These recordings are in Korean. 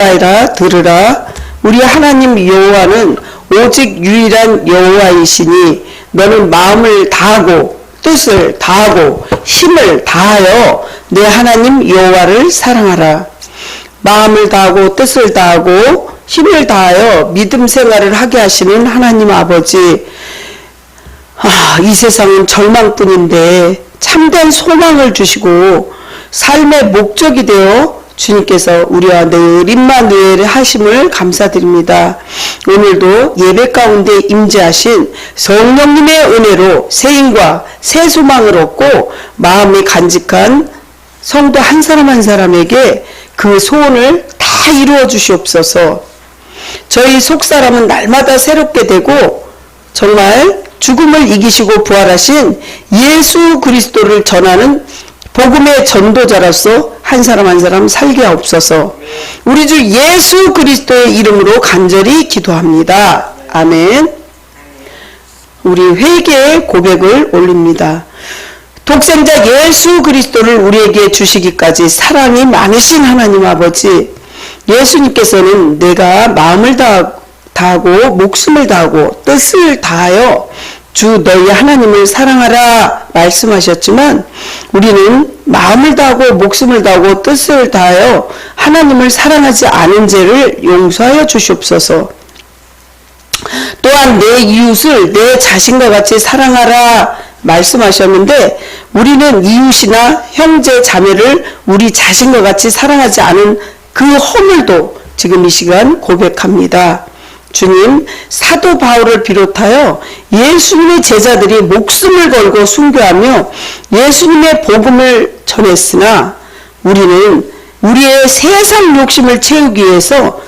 이스라엘아 들으라. 우리 하나님 여호와는 오직 유일한 여호와이시니 너는 마음을 다하고 뜻을 다하고 힘을 다하여 내 하나님 여호와를 사랑하라. 마음을 다하고 뜻을 다하고 힘을 다하여 믿음 생활을 하게 하시는 하나님 아버지, 이 세상은 절망뿐인데 참된 소망을 주시고 삶의 목적이 되어 주님께서 우리와 늘 임마누엘 하심을 감사드립니다. 오늘도 예배 가운데 임재하신 성령님의 은혜로 새 힘과 새 소망을 얻고 마음이 간직한 성도 한 사람 한 사람에게 그 소원을 다 이루어 주시옵소서. 저희 속사람은 날마다 새롭게 되고 정말 죽음을 이기시고 부활하신 예수 그리스도를 전하는 복음의 전도자로서 한 사람 한 사람 살게 하옵소서. 우리 주 예수 그리스도의 이름으로 간절히 기도합니다. 아멘. 우리 회개의 고백을 올립니다. 독생자 예수 그리스도를 우리에게 주시기까지 사랑이 많으신 하나님 아버지, 예수님께서는 내가 마음을 다하고 목숨을 다하고 뜻을 다하여 주 너희 하나님을 사랑하라 말씀하셨지만 우리는 마음을 다하고 목숨을 다하고 뜻을 다하여 하나님을 사랑하지 않은 죄를 용서하여 주시옵소서. 또한 내 이웃을 내 자신과 같이 사랑하라 말씀하셨는데 우리는 이웃이나 형제 자매를 우리 자신과 같이 사랑하지 않은 그 허물도 지금 이 시간 고백합니다. 주님, 사도 바울을 비롯하여 예수님의 제자들이 목숨을 걸고 순교하며 예수님의 복음을 전했으나 우리는 우리의 세상 욕심을 채우기 위해서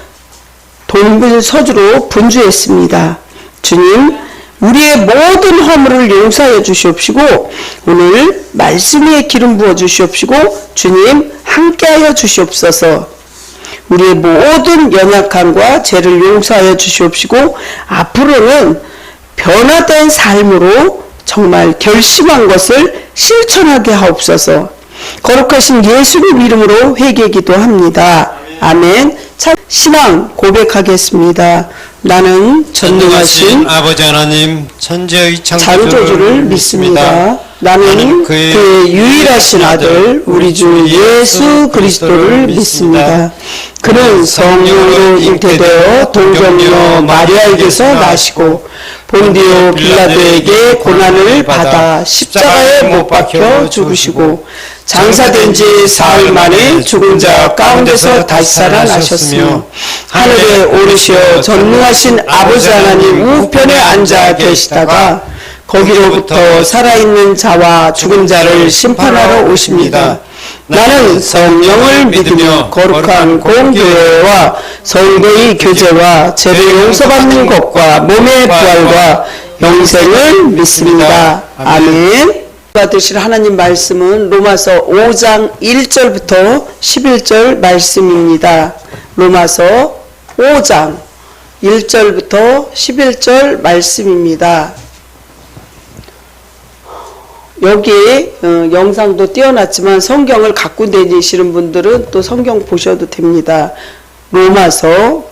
동분서주로 분주했습니다. 주님, 우리의 모든 허물을 용서하여 주시옵시고 오늘 말씀 위에 기름 부어 주시옵시고 주님 함께하여 주시옵소서. 우리의 모든 연약함과 죄를 용서하여 주시옵시고 앞으로는 변화된 삶으로 정말 결심한 것을 실천하게 하옵소서. 거룩하신 예수님 이름으로 회개 기도합니다. 아멘. 참 신앙 고백하겠습니다. 나는 전능하신 아버지 하나님 천지의 창조주를 믿습니다. 나는 그의 유일하신 아들 우리 주 예수 그리스도를 믿습니다. 그는 성령으로 잉태되어 동정녀 마리아에게서 나시고 본디오 빌라도에게 고난을 받아 십자가에 못 박혀 죽으시고 장사된 지 사흘 만에 죽은 자 가운데서 다시 살아나셨으며 하늘에 오르시어 전능하신 아버지 하나님 우편에 앉아 계시다가 거기로부터 살아있는 자와 죽은 자를 심판하러 오십니다. 나는 성령을 믿으며 거룩한 공교회와 성도의 교제와 죄를 용서받는 것과 몸의 부활과 영생을 믿습니다. 아멘. 받으실 하나님 말씀은 로마서 5장 1절부터 11절 말씀입니다. 로마서 5장 1절부터 11절 말씀입니다. 여기 영상도 띄워놨지만 성경을 갖고 다니시는 분들은 또 성경 보셔도 됩니다. 로마서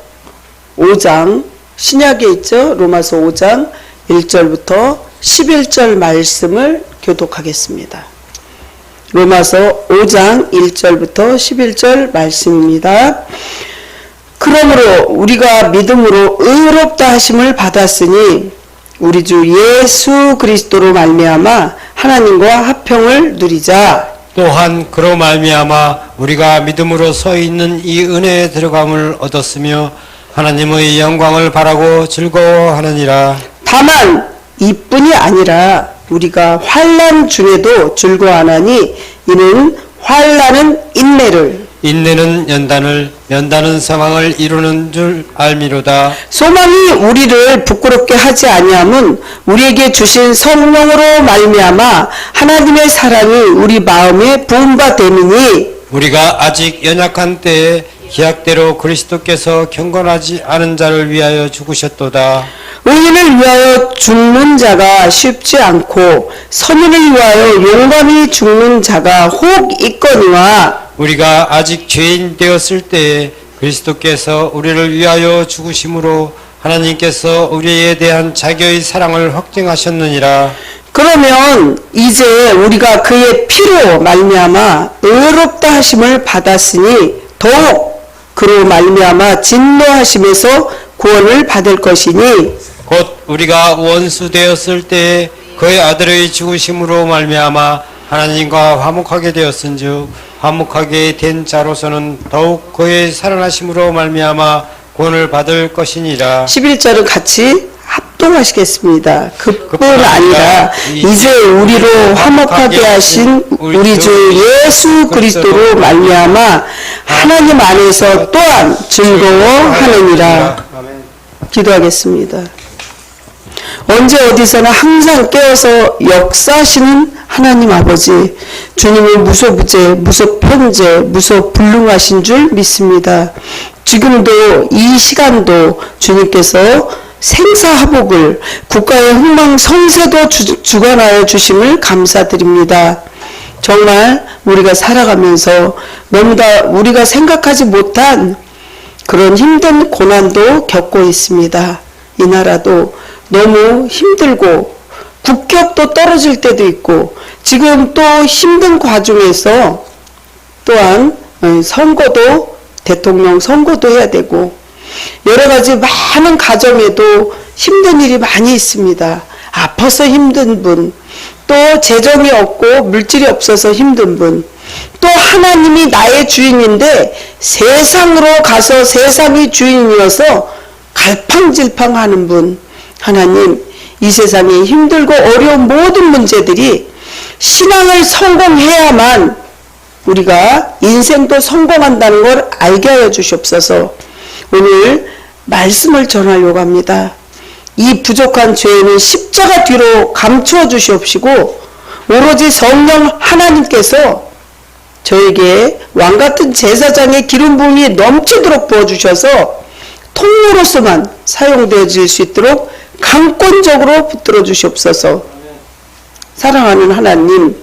5장 신약에 있죠. 로마서 5장 1절부터 11절 말씀을 교독하겠습니다. 로마서 5장 1절부터 11절 말씀입니다. 그러므로 우리가 믿음으로 의롭다 하심을 받았으니 우리 주 예수 그리스도로 말미암아 하나님과 화평을 누리자. 또한 그로 말미암아 우리가 믿음으로 서 있는 이 은혜에 들어감을 얻었으며 하나님의 영광을 바라고 즐거워하느니라. 다만 이뿐이 아니라 우리가 환난 중에도 즐거워하나니 이는 환난은 인내는 연단을, 연단은 사망을 이루는 줄 알미로다. 소망이 우리를 부끄럽게 하지 아니함은 우리에게 주신 성령으로 말미암아 하나님의 사랑이 우리 마음에 부은 바 됨이니 우리가 아직 연약한 때에 기약대로 그리스도께서 경건하지 않은 자를 위하여 죽으셨도다. 의인을 위하여 죽는 자가 쉽지 않고 선인을 위하여 용감히 죽는 자가 혹 있거니와 우리가 아직 죄인 되었을 때에 그리스도께서 우리를 위하여 죽으심으로 하나님께서 우리에 대한 자기의 사랑을 확증하셨느니라. 그러면 이제 우리가 그의 피로 말미암아 의롭다 하심을 받았으니 더욱 그로 말미암아 진노하심에서 구원을 받을 것이니 곧 우리가 원수 되었을 때에 그의 아들의 죽으심으로 말미암아 하나님과 화목하게 되었은즉 화목하게 된 자로서는 더욱 그의 살아나심으로 말미암아 구원을 받을 것이니라. 11절은 같이 합동하시겠습니다. 그뿐 아니라 이제 우리로 화목하게 하신 우리 주 예수 그리스도로 말미암아 하나님 안에서 또한 즐거워하느니라. 기도하겠습니다. 언제 어디서나 항상 깨어서 역사하시는 하나님 아버지, 주님은 무소부재, 무소편재, 무소불능하신 줄 믿습니다. 지금도 이 시간도 주님께서 생사화복을 국가의 흥망성쇠도 주관하여 주심을 감사드립니다. 정말 우리가 살아가면서 너무나 우리가 생각하지 못한 그런 힘든 고난도 겪고 있습니다. 이 나라도 너무 힘들고 국격도 떨어질 때도 있고 지금 또 힘든 과정에서 또한 선거도 대통령 선거도 해야 되고 여러 가지 많은 가정에도 힘든 일이 많이 있습니다. 아파서 힘든 분, 또 재정이 없고 물질이 없어서 힘든 분, 또 하나님이 나의 주인인데 세상으로 가서 세상이 주인이어서 갈팡질팡하는 분, 하나님 이 세상에 힘들고 어려운 모든 문제들이 신앙을 성공해야만 우리가 인생도 성공한다는 걸 알게 하여 주시옵소서. 오늘 말씀을 전하려고 합니다. 이 부족한 죄는 십자가 뒤로 감추어 주시옵시고 오로지 성령 하나님께서 저에게 왕같은 제사장의 기름 부음이 넘치도록 부어주셔서 통로로서만 사용되어질 수 있도록 강권적으로 붙들어 주시옵소서. 사랑하는 하나님,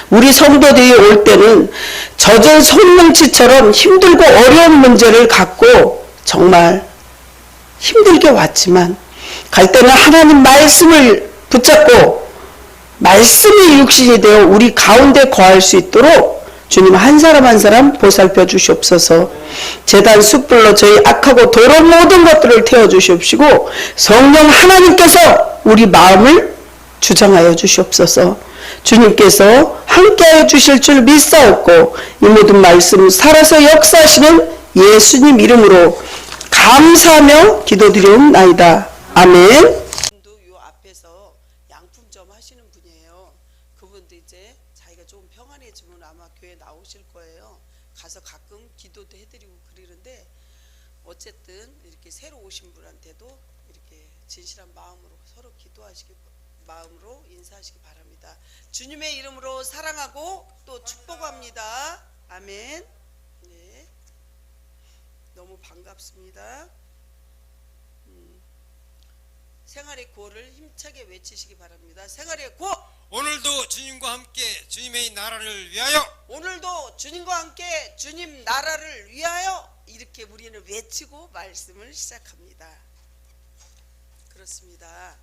우리 성도들이 올 때는 젖은 손뭉치처럼 힘들고 어려운 문제를 갖고 정말 힘들게 왔지만 갈 때는 하나님 말씀을 붙잡고 말씀이 육신이 되어 우리 가운데 거할 수 있도록 주님 한 사람 한 사람 보살펴 주시옵소서. 제단 숯불로 저희 악하고 더러운 모든 것들을 태워 주시옵시고 성령 하나님께서 우리 마음을 주장하여 주시옵소서. 주님께서 함께하여 주실 줄 믿사옵고 이 모든 말씀 살아서 역사하시는 예수님 이름으로 감사하며 기도드리옵나이다. 아멘. 요 앞에서 양품점 하시는 분이에요. 그분도 이제 자기가 좀 평안해지면 아마 교회 나오실 거예요. 가서 가끔 기도도 해드리고 그러는데 어쨌든 이렇게 새로 오신 분한테도 이렇게 진실한 마음으로 서로 기도하시기 마음으로 인사하시기 바랍니다. 주님의 이름으로 사랑하고 또 축복합니다. 아멘. 네. 너무 반갑습니다. 생활의 구호를 힘차게 외치시기 바랍니다. 생활의 구호. 오늘도 주님과 함께 주님의 나라를 위하여. 오늘도 주님과 함께 주님 나라를 위하여. 이렇게 우리는 외치고 말씀을 시작합니다. 그렇습니다.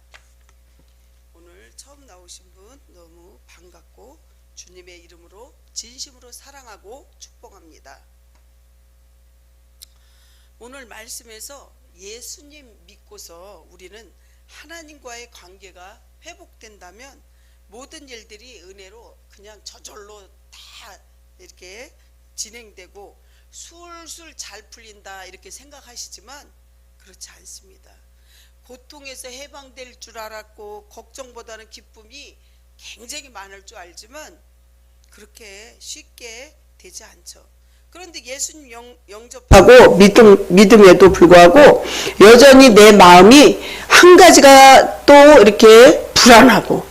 오늘 처음 나오신 분 너무 반갑고 주님의 이름으로 진심으로 사랑하고 축복합니다. 오늘 말씀에서 예수님 믿고서 우리는 하나님과의 관계가 회복된다면 모든 일들이 은혜로 그냥 저절로 다 이렇게 진행되고 술술 잘 풀린다 이렇게 생각하시지만 그렇지 않습니다. 고통에서 해방될 줄 알았고 걱정보다는 기쁨이 굉장히 많을 줄 알지만 그렇게 쉽게 되지 않죠. 그런데 예수님 영접하고 믿음에도 불구하고 여전히 내 마음이 한 가지가 또 이렇게 불안하고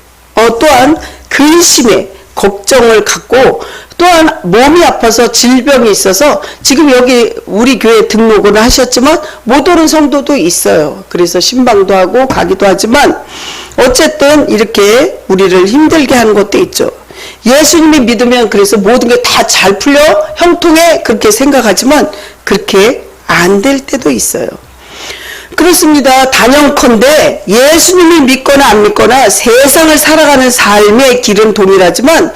또한 근심에 걱정을 갖고 또한 몸이 아파서 질병이 있어서 지금 여기 우리 교회 등록은 하셨지만 못 오는 성도도 있어요. 그래서 신방도 하고 가기도 하지만 어쨌든 이렇게 우리를 힘들게 하는 것도 있죠. 예수님이 믿으면 그래서 모든 게 다 잘 풀려 형통해 그렇게 생각하지만 그렇게 안 될 때도 있어요. 그렇습니다. 단연컨대 예수님을 믿거나 안 믿거나 세상을 살아가는 삶의 길은 동일하지만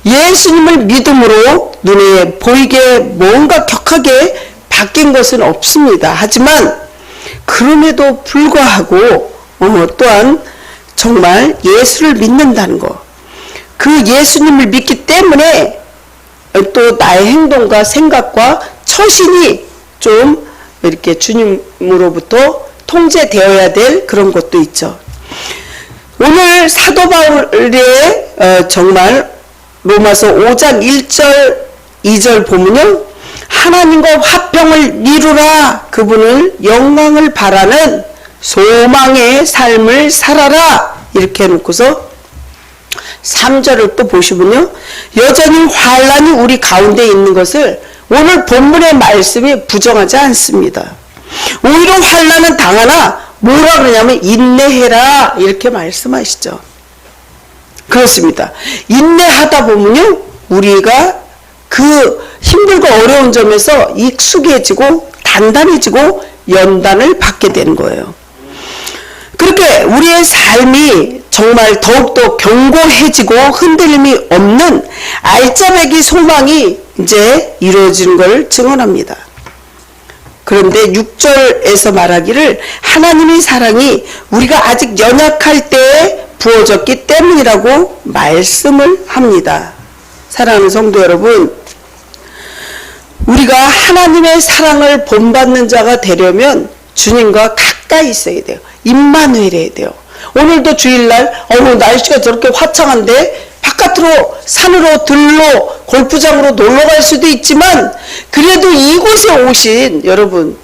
예수님을 믿음으로 눈에 보이게 뭔가 격하게 바뀐 것은 없습니다. 하지만 그럼에도 불구하고 또한 정말 예수를 믿는다는 것, 그 예수님을 믿기 때문에 또 나의 행동과 생각과 처신이 좀 이렇게 주님으로부터 통제되어야 될 그런 것도 있죠. 오늘 사도 바울의 정말 로마서 5장 1절 2절 보면요, 하나님과 화평을 이루라, 그분을 영광을 바라는 소망의 삶을 살아라, 이렇게 해놓고서 3절을 또 보시면요, 여전히 환란이 우리 가운데 있는 것을 오늘 본문의 말씀이 부정하지 않습니다. 오히려 환란은 당하나 뭐라 그러냐면 인내해라, 이렇게 말씀하시죠. 그렇습니다. 인내하다 보면요, 우리가 그 힘들고 어려운 점에서 익숙해지고 단단해지고 연단을 받게 되는 거예요. 그렇게 우리의 삶이 정말 더욱더 견고해지고 흔들림이 없는 알짜배기 소망이 이제 이루어지는 걸 증언합니다. 그런데 6절에서 말하기를 하나님의 사랑이 우리가 아직 연약할 때에 부어졌기 때문이라고 말씀을 합니다. 사랑하는 성도 여러분, 우리가 하나님의 사랑을 본받는 자가 되려면 주님과 가까이 있어야 돼요. 임마누엘해야 돼요. 오늘도 주일날 날씨가 저렇게 화창한데 바깥으로 산으로 들로 골프장으로 놀러 갈 수도 있지만 그래도 이곳에 오신 여러분,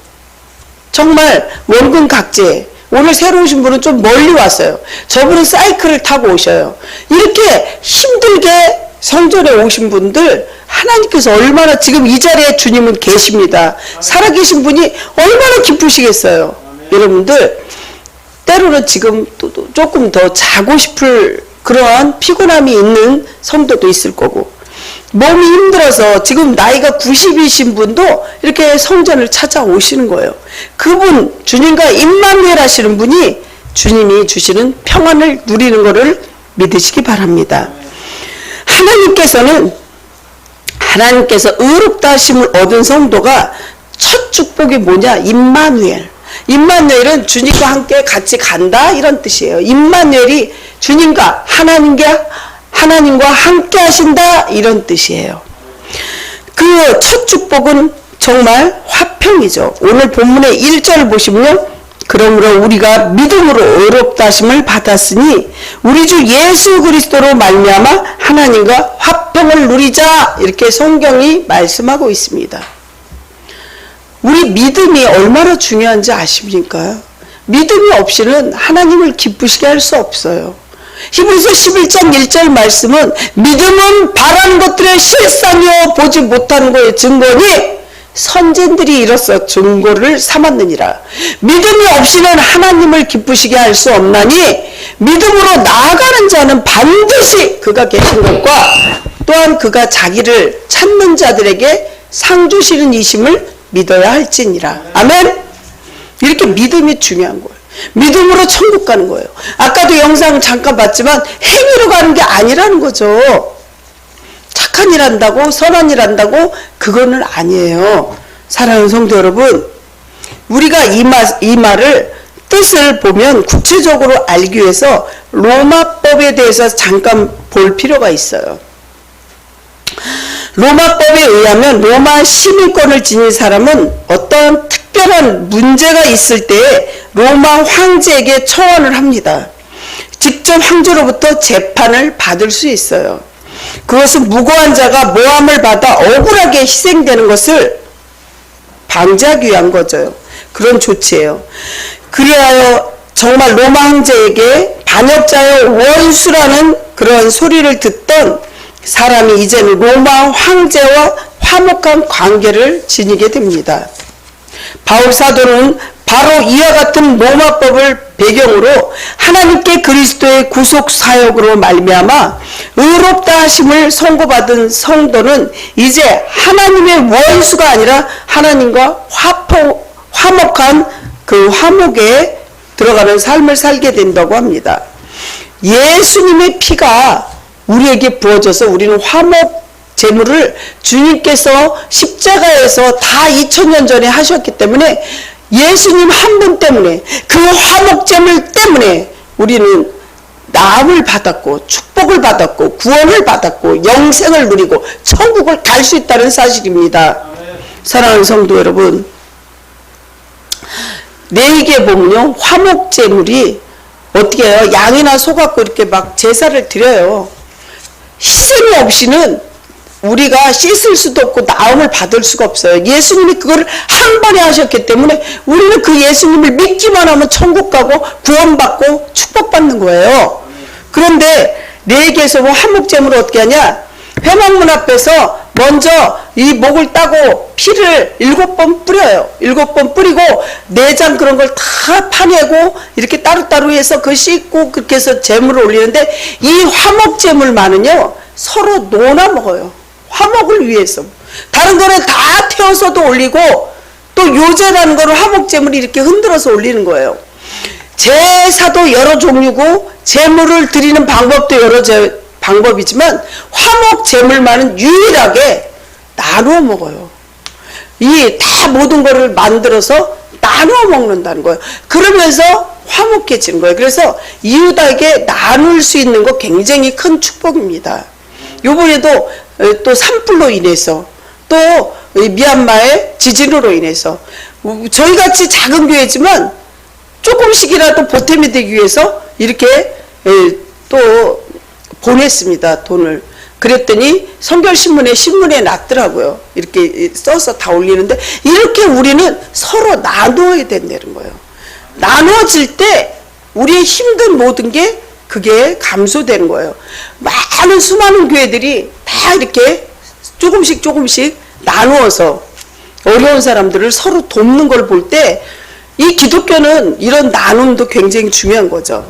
정말 원근 각지에 오늘 새로 오신 분은 좀 멀리 왔어요. 저분은 사이클을 타고 오셔요. 이렇게 힘들게 성전에 오신 분들 하나님께서 얼마나, 지금 이 자리에 주님은 계십니다. 살아계신 분이 얼마나 기쁘시겠어요. 여러분들 때로는 지금 또 조금 더 자고 싶을 그러한 피곤함이 있는 성도도 있을 거고, 몸이 힘들어서 지금 나이가 90이신 분도 이렇게 성전을 찾아오시는 거예요. 그분, 주님과 임마누엘 하시는 분이 주님이 주시는 평안을 누리는 것을 믿으시기 바랍니다. 하나님께서 의롭다 하심을 얻은 성도가 첫 축복이 뭐냐? 임마누엘. 임마누엘은 주님과 함께 같이 간다, 이런 뜻이에요. 임마누엘이 주님과 하나님과 함께 하신다, 이런 뜻이에요. 그 첫 축복은 정말 화평이죠. 오늘 본문의 1절을 보시면요, 그러므로 우리가 믿음으로 의롭다 하심을 받았으니 우리 주 예수 그리스도로 말미암아 하나님과 화평을 누리자, 이렇게 성경이 말씀하고 있습니다. 우리 믿음이 얼마나 중요한지 아십니까? 믿음이 없이는 하나님을 기쁘시게 할 수 없어요. 히브리서 11장 1절 말씀은 믿음은 바라는 것들의 실상이요 보지 못하는 것의 증거니 선진들이 이로써 증거를 삼았느니라. 믿음이 없이는 하나님을 기쁘시게 할 수 없나니 믿음으로 나아가는 자는 반드시 그가 계신 것과 또한 그가 자기를 찾는 자들에게 상 주시는 이심을 믿어야 할지니라. 아멘. 이렇게 믿음이 중요한 거예요. 믿음으로 천국 가는 거예요. 아까도 영상 잠깐 봤지만 행위로 가는 게 아니라는 거죠. 착한 일 한다고, 선한 일 한다고, 그거는 아니에요. 사랑하는 성도 여러분, 우리가 이 말을 뜻을 보면 구체적으로 알기 위해서 로마법에 대해서 잠깐 볼 필요가 있어요. 로마법에 의하면 로마 시민권을 지닌 사람은 어떠한 특별한 문제가 있을 때 로마 황제에게 청원을 합니다. 직접 황제로부터 재판을 받을 수 있어요. 그것은 무고한 자가 모함을 받아 억울하게 희생되는 것을 방지하기 위한 거죠. 그런 조치예요. 그리하여 정말 로마 황제에게 반역자의 원수라는 그런 소리를 듣던 사람이 이제는 로마 황제와 화목한 관계를 지니게 됩니다. 바울 사도는 바로 이와 같은 로마법을 배경으로 하나님께 그리스도의 구속 사역으로 말미암아 의롭다 하심을 선고받은 성도는 이제 하나님의 원수가 아니라 하나님과 화목한 그 화목에 들어가는 삶을 살게 된다고 합니다. 예수님의 피가 우리에게 부어져서 우리는 화목 제물을 주님께서 십자가에서 다 2000년 전에 하셨기 때문에 예수님 한 분 때문에 그 화목 제물 때문에 우리는 나음을 받았고 축복을 받았고 구원을 받았고 영생을 누리고 천국을 갈 수 있다는 사실입니다. 사랑하는 성도 여러분, 레위기에 보면요, 화목 제물이 어떻게 해요? 양이나 소 갖고 이렇게 막 제사를 드려요. 희생이 없이는 우리가 씻을 수도 없고 나음을 받을 수가 없어요. 예수님이 그거를 한 번에 하셨기 때문에 우리는 그 예수님을 믿기만 하면 천국 가고 구원받고 축복받는 거예요. 그런데 레위기에서 화목제물을 어떻게 하냐? 회막문 앞에서 먼저 이 목을 따고 피를 7번 뿌려요. 7번 뿌리고 내장 그런 걸 다 파내고 이렇게 따로따로 해서 그 씻고 그렇게 해서 제물을 올리는데 이 화목제물만은요 서로 논아 먹어요. 화목을 위해서. 다른 거는 다 태워서도 올리고 또 요제라는 거를 화목제물이 이렇게 흔들어서 올리는 거예요. 제사도 여러 종류고 제물을 드리는 방법도 여러 방법이지만 화목제물만은 유일하게 나누어 먹어요. 이 다 모든 거를 만들어서 나누어 먹는다는 거예요. 그러면서 화목해지는 거예요. 그래서 이웃에게 나눌 수 있는 거 굉장히 큰 축복입니다. 요번에도 또 산불로 인해서 또 미얀마의 지진으로 인해서 저희같이 작은 교회지만 조금씩이라도 보탬이 되기 위해서 이렇게 또 보냈습니다. 돈을. 그랬더니 선결신문에 났더라고요. 이렇게 써서 다 올리는데 이렇게 우리는 서로 나누어야 된다는 거예요. 나누어질 때 우리의 힘든 모든 게 그게 감소되는 거예요. 많은 수많은 교회들이 다 이렇게 조금씩 나누어서 어려운 사람들을 서로 돕는 걸 볼 때 이 기독교는 이런 나눔도 굉장히 중요한 거죠.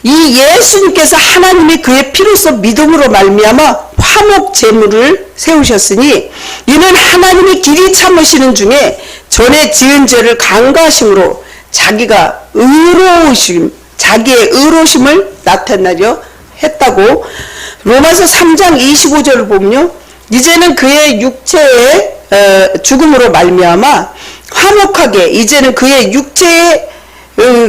이 예수님께서 하나님이 그의 피로서 믿음으로 말미암아 화목 제물을 세우셨으니 이는 하나님이 길이 참으시는 중에 전에 지은 죄를 간과하심으로 자기의 의로우심을 나타내려 했다고. 로마서 3장 25절을 보면요, 이제는 그의 육체의 죽음으로 말미암아 화목하게 이제는 그의 육체의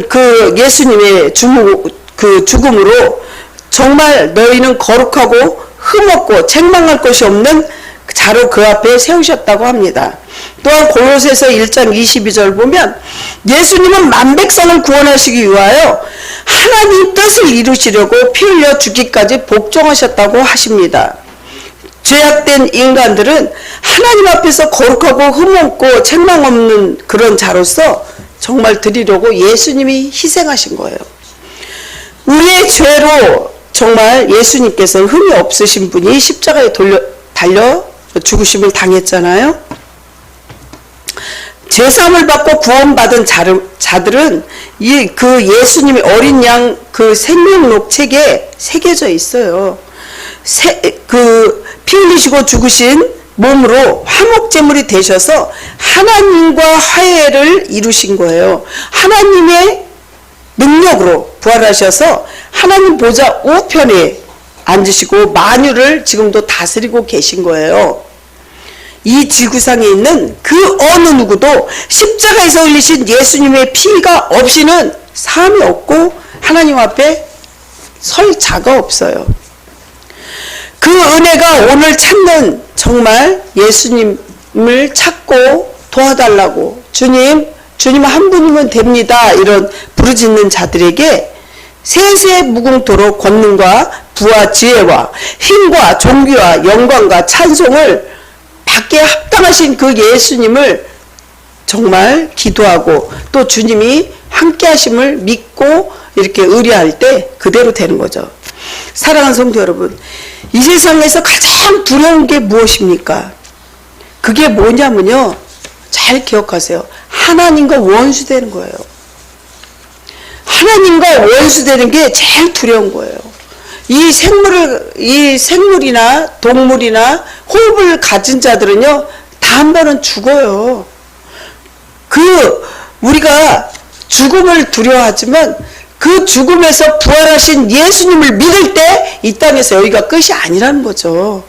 그 예수님의 죽음으로 정말 너희는 거룩하고 흠없고 책망할 것이 없는 자로 그 앞에 세우셨다고 합니다. 또한 골로새서 1장 22절 보면 예수님은 만백성을 구원하시기 위하여 하나님 뜻을 이루시려고 피 흘려 죽기까지 복종하셨다고 하십니다. 죄악된 인간들은 하나님 앞에서 거룩하고 흠없고 책망 없는 그런 자로서 정말 드리려고 예수님이 희생하신 거예요. 우리의 죄로 정말 예수님께서 흠이 없으신 분이 십자가에 달려 죽으심을 당했잖아요. 죄사함을 받고 구원받은 자들은 그 예수님의 어린 양 그 생명록 책에 새겨져 있어요. 피 흘리시고 죽으신 몸으로 화목제물이 되셔서 하나님과 화해를 이루신 거예요. 하나님의 능력으로 부활하셔서 하나님 보좌 우편에 앉으시고 만유를 지금도 다스리고 계신 거예요. 이 지구상에 있는 그 어느 누구도 십자가에서 흘리신 예수님의 피가 없이는 사함이 없고 하나님 앞에 설 자가 없어요. 그 은혜가 오늘 찾는 정말 예수님을 찾고 도와달라고 주님 한 분이면 됩니다. 이런 부르짖는 자들에게 세세 무궁토록 권능과 부와 지혜와 힘과 존귀와 영광과 찬송을 받기에 합당하신 그 예수님을 정말 기도하고 또 주님이 함께 하심을 믿고 이렇게 의뢰할 때 그대로 되는 거죠. 사랑하는 성도 여러분, 이 세상에서 가장 두려운 게 무엇입니까? 그게 뭐냐면요, 잘 기억하세요. 하나님과 원수되는 거예요. 하나님과 원수되는 게 제일 두려운 거예요. 이 생물이나 동물이나 호흡을 가진 자들은요, 다 한 번은 죽어요. 우리가 죽음을 두려워하지만 그 죽음에서 부활하신 예수님을 믿을 때 이 땅에서 여기가 끝이 아니라는 거죠.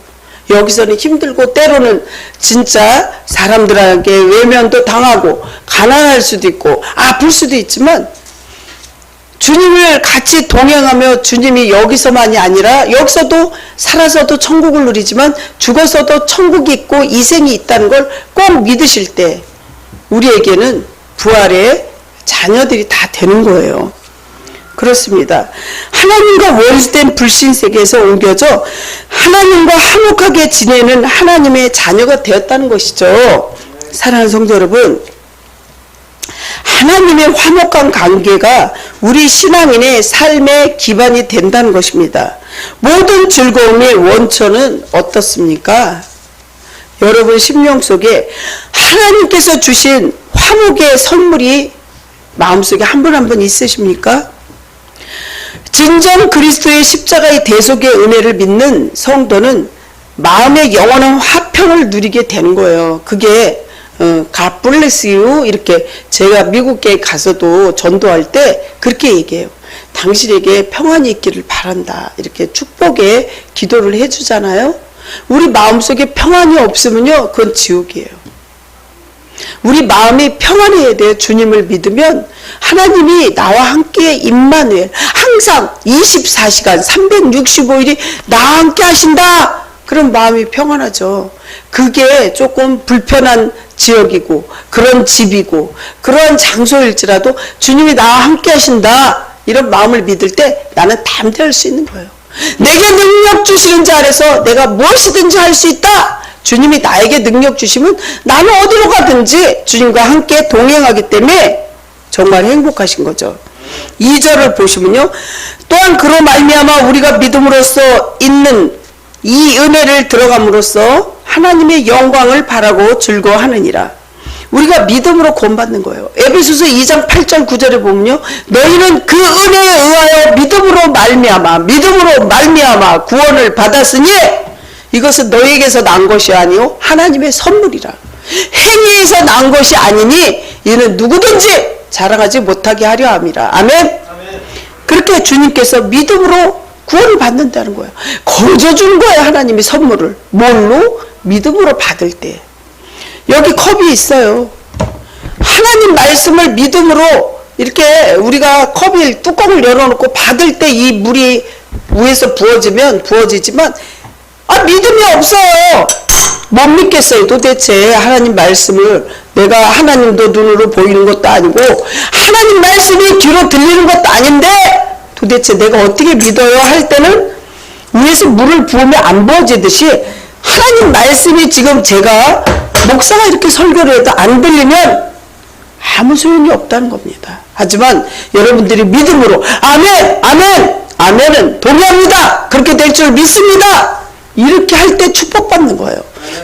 여기서는 힘들고 때로는 진짜 사람들에게 외면도 당하고 가난할 수도 있고 아플 수도 있지만 주님을 같이 동행하며 주님이 여기서만이 아니라 여기서도 살아서도 천국을 누리지만 죽어서도 천국이 있고 이생이 있다는 걸 꼭 믿으실 때 우리에게는 부활의 자녀들이 다 되는 거예요. 그렇습니다. 하나님과 원수된 불신 세계에서 옮겨져 하나님과 화목하게 지내는 하나님의 자녀가 되었다는 것이죠. 사랑하는 성도 여러분, 하나님의 화목한 관계가 우리 신앙인의 삶의 기반이 된다는 것입니다. 모든 즐거움의 원천은 어떻습니까? 여러분 심령 속에 하나님께서 주신 화목의 선물이 마음속에 한 분 한 분 있으십니까? 진정 그리스도의 십자가의 대속의 은혜를 믿는 성도는 마음의 영원한 화평을 누리게 되는 거예요. 그게 God bless you 이렇게 제가 미국에 가서도 전도할 때 그렇게 얘기해요. 당신에게 평안이 있기를 바란다. 이렇게 축복의 기도를 해주잖아요. 우리 마음속에 평안이 없으면요, 그건 지옥이에요. 우리 마음이 평안해야 돼요. 주님을 믿으면 하나님이 나와 함께 임마누엘 항상 24시간 365일이 나와 함께 하신다. 그럼 마음이 평안하죠. 그게 조금 불편한 지역이고 그런 집이고 그런 장소일지라도 주님이 나와 함께 하신다. 이런 마음을 믿을 때 나는 담대할 수 있는 거예요. 내게 능력 주시는 자 아래서 내가 무엇이든지 할 수 있다. 주님이 나에게 능력 주시면 나는 어디로 가든지 주님과 함께 동행하기 때문에 정말 행복하신 거죠. 2절을 보시면요. 또한 그로 말미암아 우리가 믿음으로써 있는 이 은혜를 들어감으로써 하나님의 영광을 바라고 즐거워하느니라. 우리가 믿음으로 구원받는 거예요. 에베소서 2장 8절 9절에 보면요. 너희는 그 은혜에 의하여 믿음으로 말미암아 구원을 받았으니 이것은 너희에게서 난 것이 아니요 하나님의 선물이라. 행위에서 난 것이 아니니 이는 누구든지 자랑하지 못하게 하려 함이라. 아멘. 그렇게 주님께서 믿음으로 구원을 받는다는 거예요. 거저 주는 거예요. 하나님이 선물을. 뭘로? 믿음으로 받을 때. 여기 컵이 있어요. 하나님 말씀을 믿음으로 이렇게 우리가 컵이 뚜껑을 열어놓고 받을 때 이 물이 위에서 부어지지만 믿음이 없어요. 못 믿겠어요. 도대체 하나님 말씀을 내가 하나님도 눈으로 보이는 것도 아니고 하나님 말씀이 귀로 들리는 것도 아닌데 도대체 내가 어떻게 믿어요? 할 때는 위에서 물을 부으면 안 부어지듯이 하나님 말씀이 지금 제가 목사가 이렇게 설교를 해도 안 들리면 아무 소용이 없다는 겁니다. 하지만 여러분들이 믿음으로 아멘, 아멘, 아멘은 동의합니다. 그렇게 될 줄 믿습니다. 이렇게 할 때 축복받는 거예요.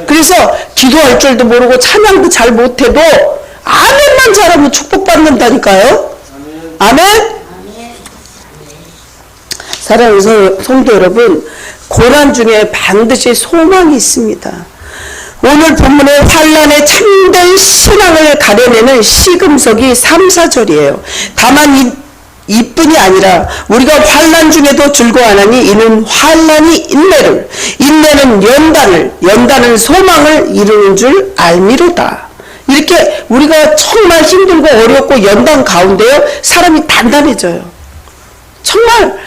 그래서 기도할 줄도 모르고 찬양도 잘 못해도 아멘만 잘하면 축복받는다니까요. 아멘? 사랑하는 성도 여러분, 고난 중에 반드시 소망이 있습니다. 오늘 본문의 환란의 참된 신앙을 가려내는 시금석이 3, 4절이에요. 다만 이뿐이 아니라 우리가 환란 중에도 즐거워하나니 이는 환란이 인내를, 인내는 연단은 소망을 이루는 줄 알미로다. 이렇게 우리가 정말 힘들고 어렵고 연단 가운데요 사람이 단단해져요. 정말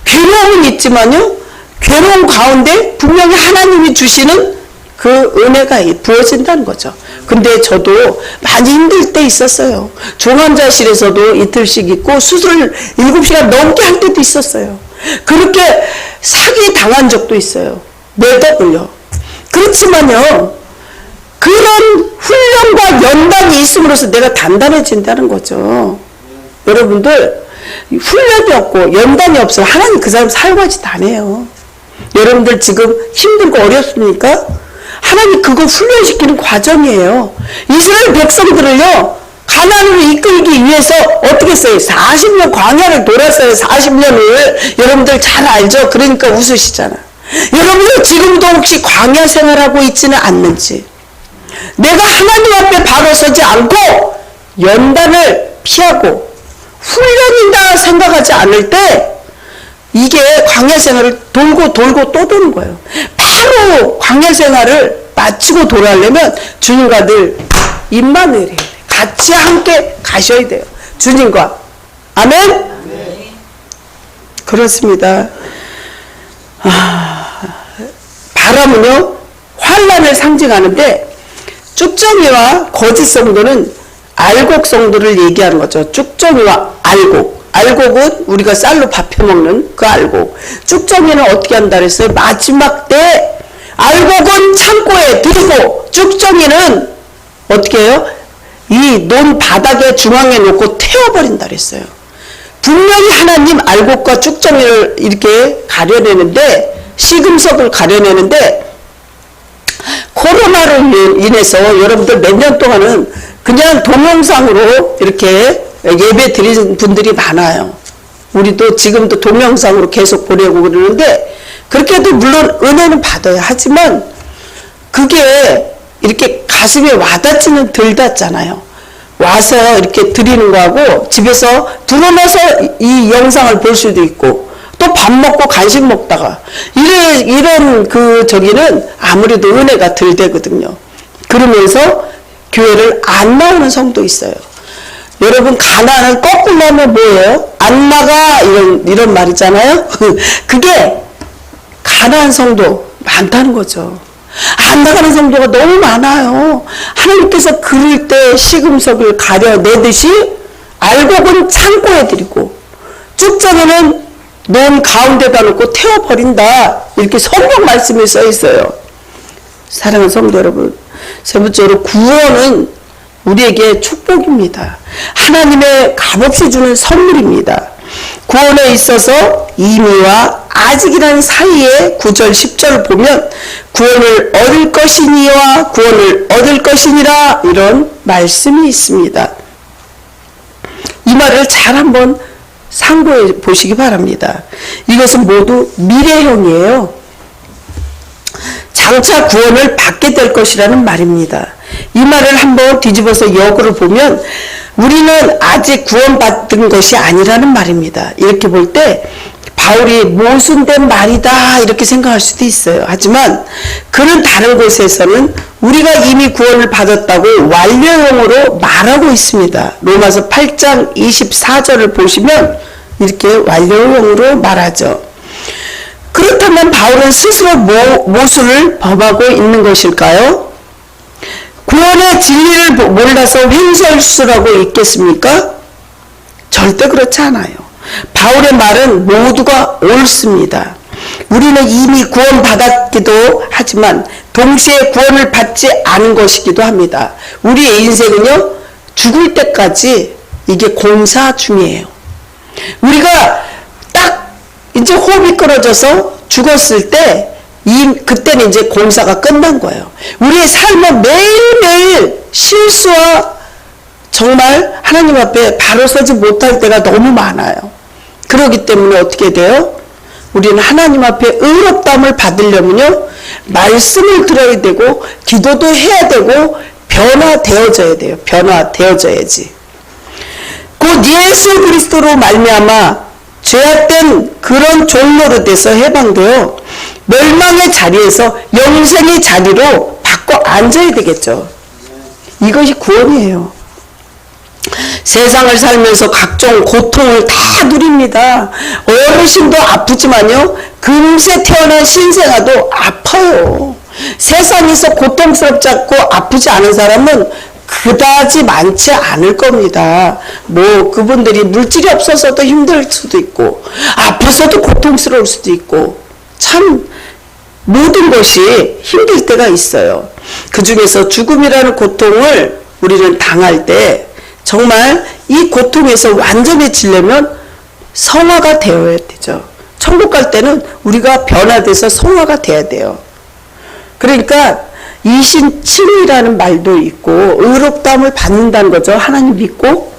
괴로움은 있지만요, 괴로움 가운데 분명히 하나님이 주시는 그 은혜가 부어진다는 거죠. 근데 저도 많이 힘들 때 있었어요. 중환자실에서도 이틀씩 있고 수술을 7시간 넘게 할 때도 있었어요. 그렇게 사기 당한 적도 있어요. 매덕을요. 그렇지만요, 그런 훈련과 연단이 있음으로써 내가 단단해진다는 거죠. 여러분들 훈련이 없고 연단이 없으면 하나님 그 사람 사용하지도 않아요. 여러분들 지금 힘들고 어렵습니까? 하나님 그거 훈련시키는 과정이에요. 이스라엘 백성들을요 가나안으로 이끌기 위해서 어떻게 했어요? 40년 광야를 돌았어요. 40년을. 여러분들 잘 알죠? 그러니까 웃으시잖아. 여러분들 지금도 혹시 광야 생활하고 있지는 않는지, 내가 하나님 앞에 바로 서지 않고 연단을 피하고 훈련이다 생각하지 않을 때 이게 광야 생활을 돌고 돌고 또 도는 거예요. 바로 광야 생활을 마치고 돌아오려면 주님과 늘 입만을 해야 돼요. 같이 함께 가셔야 돼요. 주님과. 아멘? 네. 그렇습니다. 바람은요, 환란을 상징하는데 쭉정이와 거짓 성도는 알곡 성도를 얘기하는 거죠. 쭉정이와 알곡. 알곡은 우리가 쌀로 밥 해먹는 그 알곡. 쭉정이는 어떻게 한다 그랬어요? 마지막 때 알곡은 창고에 들고 쭉정이는 어떻게 해요? 이 논 바닥에 중앙에 놓고 태워버린다 그랬어요. 분명히 하나님 알곡과 쭉정이를 이렇게 가려내는데, 시금석을 가려내는데, 코로나로 인해서 여러분들 몇 년 동안은 그냥 동영상으로 이렇게 예배 드리는 분들이 많아요. 우리도 지금도 동영상으로 계속 보내고 그러는데, 그렇게도 물론 은혜는 받아야 하지만 그게 이렇게 가슴에 와닿지는 덜 닿잖아요. 와서 이렇게 드리는 거하고 집에서 불어넣어서 이 영상을 볼 수도 있고, 또 밥 먹고 간식 먹다가 이런 저기는 아무래도 은혜가 덜 되거든요. 그러면서 교회를 안 나오는 성도 있어요. 여러분, 가나안을 거꾸로 하면 뭐예요? 안 나가, 이런 말이잖아요. 그게 가나안 성도 많다는 거죠. 안 나가는 성도가 너무 많아요. 하나님께서 그릴 때 시금석을 가려내듯이 알곡은 창고에 드리고 쭉정이는 논 가운데다 놓고 태워버린다. 이렇게 성경 말씀에 써 있어요. 사랑하는 성도 여러분, 세 번째로 구원은 우리에게 축복입니다. 하나님의 값없이 주는 선물입니다. 구원에 있어서 이미와 아직이라는 사이에 9절 10절을 보면 구원을 얻을 것이니와 구원을 얻을 것이니라, 이런 말씀이 있습니다. 이 말을 잘 한번 상고해 보시기 바랍니다. 이것은 모두 미래형이에요. 장차 구원을 받게 될 것이라는 말입니다. 이 말을 한번 뒤집어서 역으로 보면 우리는 아직 구원받은 것이 아니라는 말입니다. 이렇게 볼 때 바울이 모순된 말이다 이렇게 생각할 수도 있어요. 하지만 그는 다른 곳에서는 우리가 이미 구원을 받았다고 완료형으로 말하고 있습니다. 로마서 8장 24절을 보시면 이렇게 완료형으로 말하죠. 그렇다면 바울은 스스로 모순을 범하고 있는 것일까요? 구원의 진리를 몰라서 횡설수설하고 있겠습니까? 절대 그렇지 않아요. 바울의 말은 모두가 옳습니다. 우리는 이미 구원받았기도 하지만 동시에 구원을 받지 않은 것이기도 합니다. 우리의 인생은요, 죽을 때까지 이게 공사 중이에요. 우리가 딱 이제 호흡이 끊어져서 죽었을 때 그때는 이제 공사가 끝난 거예요. 우리의 삶은 매일매일 실수와 정말 하나님 앞에 바로 서지 못할 때가 너무 많아요. 그렇기 때문에 어떻게 돼요? 우리는 하나님 앞에 의롭다함을 받으려면요, 말씀을 들어야 되고 기도도 해야 되고 변화되어져야 돼요. 변화되어져야지. 곧 예수 그리스도로 말미암아 죄악된 그런 종로로 돼서 해방되어 멸망의 자리에서 영생의 자리로 바꿔 앉아야 되겠죠. 이것이 구원이에요. 세상을 살면서 각종 고통을 다 누립니다. 어르신도 아프지만요, 금세 태어난 신생아도 아파요. 세상에서 고통스럽지 않고 아프지 않은 사람은 그다지 많지 않을 겁니다. 뭐 그분들이 물질이 없어서도 힘들 수도 있고 아파서도 고통스러울 수도 있고 참 모든 것이 힘들 때가 있어요. 그 중에서 죽음이라는 고통을 우리는 당할 때 정말 이 고통에서 완전해지려면 성화가 되어야 되죠. 천국 갈 때는 우리가 변화돼서 성화가 돼야 돼요. 그러니까 이신칭이라는 말도 있고 의롭다함을 받는다는 거죠. 하나님 믿고.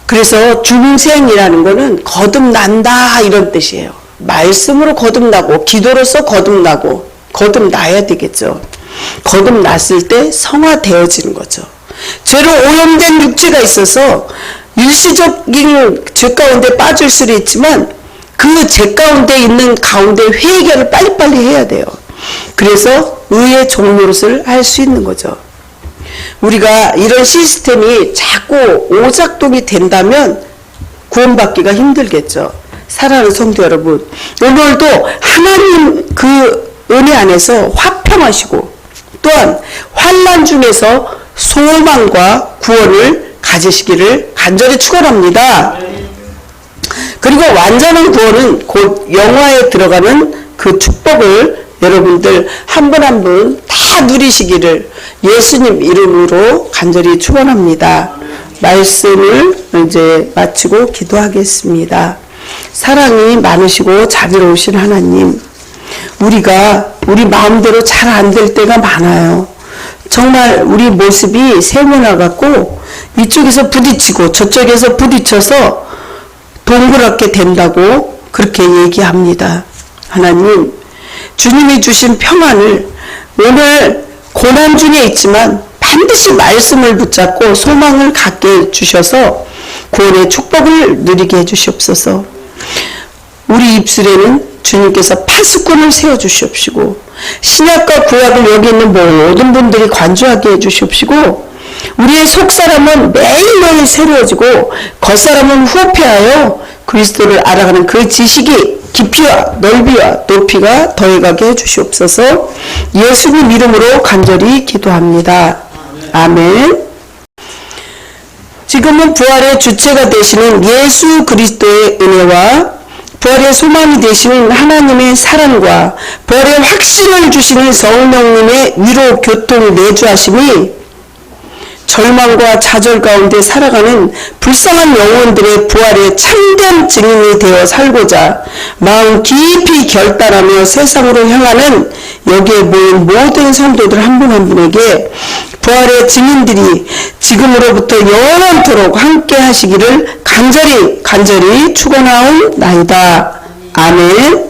그래서 중생이라는 거는 거듭난다 이런 뜻이에요. 말씀으로 거듭나고 기도로서 거듭나고 거듭나야 되겠죠. 거듭났을 때 성화되어지는 거죠. 죄로 오염된 육체가 있어서 일시적인 죄 가운데 빠질 수도 있지만 그 죄 가운데 있는 가운데 회개를 빨리빨리 해야 돼요. 그래서 의의 종노릇을 할 수 있는 거죠. 우리가 이런 시스템이 자꾸 오작동이 된다면 구원받기가 힘들겠죠. 사랑하는 성도 여러분, 오늘도 하나님 그 은혜 안에서 화평하시고 또한 환난 중에서 소망과 구원을 가지시기를 간절히 축원합니다. 그리고 완전한 구원은 곧 영화에 들어가는 그 축복을 여러분들 한 분 한 분 다 누리시기를 예수님 이름으로 간절히 축원합니다. 말씀을 이제 마치고 기도하겠습니다. 사랑이 많으시고 자비로우신 하나님, 우리가 우리 마음대로 잘 안 될 때가 많아요. 정말 우리 모습이 세모나 같고 이쪽에서 부딪히고 저쪽에서 부딪혀서 동그랗게 된다고 그렇게 얘기합니다. 하나님, 주님이 주신 평안을 오늘 고난 중에 있지만 반드시 말씀을 붙잡고 소망을 갖게 해주셔서 구원의 축복을 누리게 해주시옵소서. 우리 입술에는 주님께서 파수꾼을 세워주시옵시고 신약과 구약을 여기 있는 모든 분들이 관주하게 해주시옵시고 우리의 속사람은 매일매일 새로워지고 겉사람은 후패하여 그리스도를 알아가는 그 지식이 깊이와 넓이와 높이가 더해가게 해주시옵소서. 예수님 이름으로 간절히 기도합니다. 아멘. 지금은 부활의 주체가 되시는 예수 그리스도의 은혜와 부활의 소망이 되시는 하나님의 사랑과 부활의 확신을 주시는 성령님의 위로 교통 내주하심이 절망과 좌절 가운데 살아가는 불쌍한 영혼들의 부활의 참된 증인이 되어 살고자 마음 깊이 결단하며 세상으로 향하는 여기에 모인 모든 성도들 한 분 한 분에게 부활의 증인들이 지금으로부터 영원토록 함께 하시기를 간절히 축원하옵나이다. 아멘.